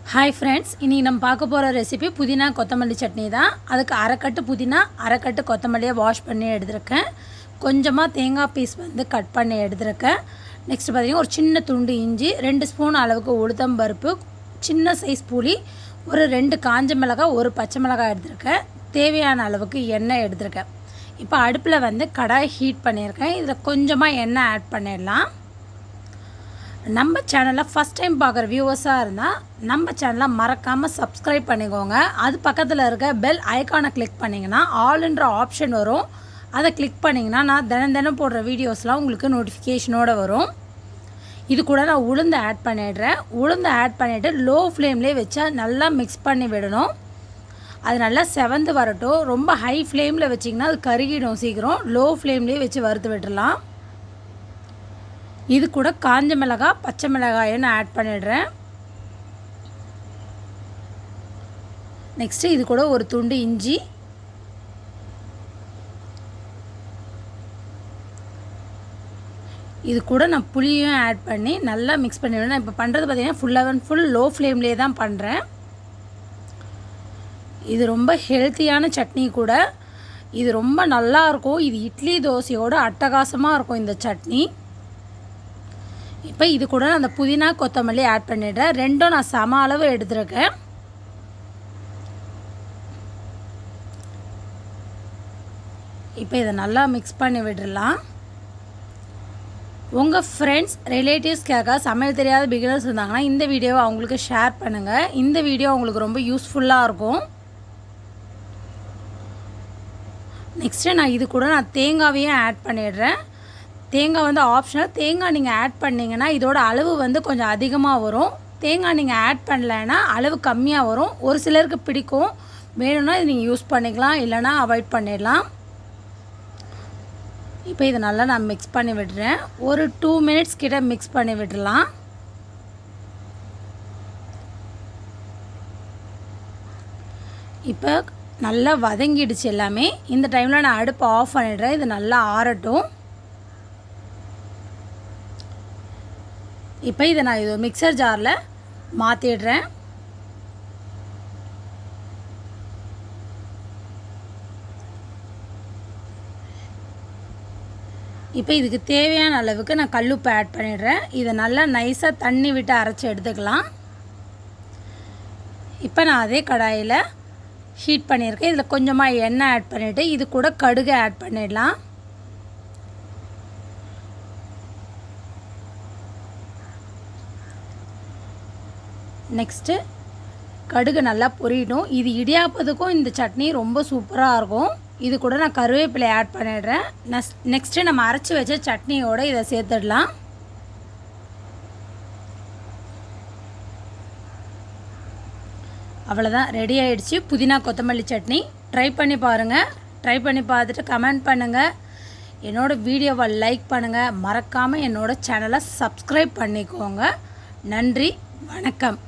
hi friends इन्हीं नम park पोरा recipe पुदीना कोत्तमल्ली चटनी தான் அதுக்கு அரை கட்டு புதினா அரை கட்டு கொத்தமல்லியை வாஷ் பண்ணி எடுத்துர்க்கேன் கொஞ்சமா தேங்காய் பீஸ் வந்து கட் பண்ணி எடுத்துர்க்கேன் நெக்ஸ்ட் பாத்தீங்கன்னா ஒரு சின்ன துண்டு இஞ்சி 2 ஸ்பூன் அளவுக்கு உளுத்தம் பருப்பு சின்ன சைஸ் புளி ஒரு 2 காஞ்ச மிளகாய் ஒரு பச்சை மிளகாய் எடுத்துர்க்கேன் தேவையான அளவுக்கு எண்ணெய் எடுத்துர்க்கேன் இப்போ அடுப்புல வந்து கடாய் ஹீட் பண்ணியிருக்கேன் இதுல கொஞ்சமா எண்ணெய் ஆட் பண்ணிடலாம் நம்ம சேனலை ஃபர்ஸ்ட் டைம் பார்க்குற வியூவர்ஸாக இருந்தால் நம்ம சேனலை மறக்காமல் சப்ஸ்கிரைப் பண்ணிக்கோங்க அது பக்கத்தில் இருக்க பெல் ஐக்கானை கிளிக் பண்ணிங்கன்னா ஆல்ன்ற ஆப்ஷன் வரும் அதை கிளிக் பண்ணிங்கன்னா நான் தினம் போடுற வீடியோஸ்லாம் உங்களுக்கு நோட்டிஃபிகேஷனோடு வரும் இது கூட நான் உளுந்து ஆட் பண்ணிடுறேன் உளுந்து ஆட் பண்ணிவிட்டு லோ ஃப்ளேம்லேயே வச்சா நல்லா மிக்ஸ் பண்ணி விடணும் அது நல்லா செவந்து வரட்டும் ரொம்ப ஹை ஃப்ளேமில் வச்சிங்கன்னா அது கருகிடும் சீக்கிரம் லோ ஃப்ளேம்லேயே வச்சு வறுத்து விட்டுடலாம் இது கூட காஞ்ச மிளகாய் பச்சை மிளகாயை நான் ஆட் பண்ணிடுறேன் நெக்ஸ்ட் இது கூட ஒரு துண்டு இஞ்சி இது கூட நான் புளியும் ஆட் பண்ணி நல்லா மிக்ஸ் பண்ணிடுறேன் நான் இப்போ பண்ணுறது பார்த்தீங்கன்னா ஃபுல் லோ ஃப்ளேம்லேயே தான் பண்ணுறேன் இது ரொம்ப ஹெல்த்தியான சட்னி கூட இது ரொம்ப நல்லா இருக்கும் இது இட்லி தோசையோட அட்டகாசமாக இருக்கும் இந்த சட்னி இப்போ இது கூட நான் அந்த புதினா கொத்தமல்லி ஆட் பண்ணிடுறேன் ரெண்டும் நான் சம அளவு எடுத்துருக்கேன் இப்போ இதை நல்லா மிக்ஸ் பண்ணி விடலாம் உங்கள் ஃப்ரெண்ட்ஸ் ரிலேட்டிவ்ஸ்க்காக சமையல் தெரியாத பிகினர்ஸ் இருந்தாங்கன்னா இந்த வீடியோவை அவங்களுக்கு ஷேர் பண்ணுங்கள் இந்த வீடியோ உங்களுக்கு ரொம்ப யூஸ்ஃபுல்லாக இருக்கும் நெக்ஸ்ட்டு நான் இது கூட நான் தேங்காவையும் ஆட் பண்ணிடுறேன் தேங்காய் வந்து ஆப்ஷனல் தேங்காய் நீங்கள் ஆட் பண்ணிங்கன்னா இதோட அளவு வந்து கொஞ்சம் அதிகமாக வரும் தேங்காய் நீங்கள் ஆட் பண்ணலைன்னா அளவு கம்மியாக வரும் ஒரு சிலருக்கு பிடிக்கும் வேணும்னா இது நீங்கள் யூஸ் பண்ணிக்கலாம் இல்லைனா அவாய்ட் பண்ணிடலாம் இப்போ இதை நல்லா நான் மிக்ஸ் பண்ணி விடுறேன் ஒரு 2 மினிட்ஸ் கிட்ட மிக்ஸ் பண்ணி விடலாம் இப்போ நல்லா வதங்கிடுச்சு எல்லாமே இந்த டைமில் நான் அடுப்பை ஆஃப் பண்ணிடுறேன் இது நல்லா ஆறட்டும் இப்போ இதை நான் இது மிக்சர் ஜாரில் மாற்றிடுறேன் இப்போ இதுக்கு தேவையான அளவுக்கு நான் கல்லுப்பு ஆட் பண்ணிடுறேன் இதை நல்லா நைஸாக தண்ணி விட்டு அரைச்சி எடுத்துக்கலாம் இப்போ நான் அதே கடாயில் ஹீட் பண்ணியிருக்கேன் இதில் கொஞ்சமாக எண்ணெய் ஆட் பண்ணிவிட்டு இது கூட கடுகு ஆட் பண்ணிடலாம் நெக்ஸ்ட்டு கடுகு நல்லா பொரியட்டும் இது இடியாப்பத்துக்கும் இந்த சட்னி ரொம்ப சூப்பராக இருக்கும் இது கூட நான் கருவேப்பிலை ஆட் பண்ணிடுறேன் நெக்ஸ்ட்டு நம்ம அரைச்சி வச்ச சட்னியோடு இதை சேர்த்துடலாம் அவ்வளோதான் ரெடி ஆகிடுச்சு புதினா கொத்தமல்லி சட்னி ட்ரை பண்ணி பாருங்கள் ட்ரை பண்ணி பார்த்துட்டு கமெண்ட் பண்ணுங்கள் என்னோடய வீடியோவை லைக் பண்ணுங்கள் மறக்காமல் என்னோடய சேனலை சப்ஸ்கிரைப் பண்ணிக்கோங்க நன்றி வணக்கம்